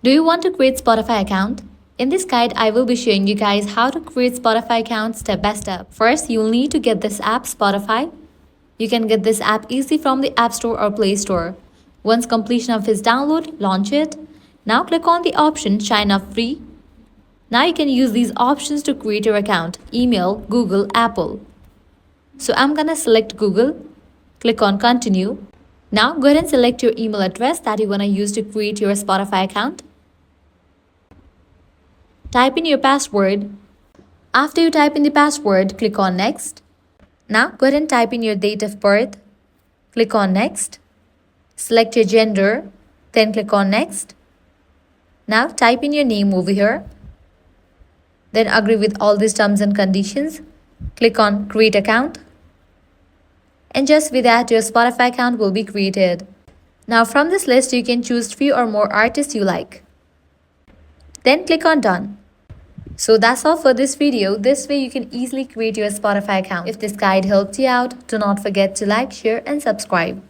Do you want to create Spotify account? In this guide, I will be showing you guys how to create Spotify account step by step. First, you'll need to get this app Spotify. You can get this app easily from the App Store or Play Store. Once completion of its download, launch it. Now click on the option Sign Up Free. Now you can use these options to create your account: email, Google, Apple. So I'm gonna select Google. Click on Continue. Now go ahead and select your email address that you wanna use to create your Spotify account. Type in your password. After you type in the password, click on Next. Now go ahead and type in your date of birth. Click on Next. Select your gender. Then click on Next. Now type in your name over here. Then agree with all these terms and conditions. Click on Create Account. And just with that, your Spotify account will be created. Now from this list, you can choose 3 or more artists you like. Then click on Done. So that's all for this video. This way you can easily create your Spotify account. If this guide helped you out, do not forget to like, share and subscribe.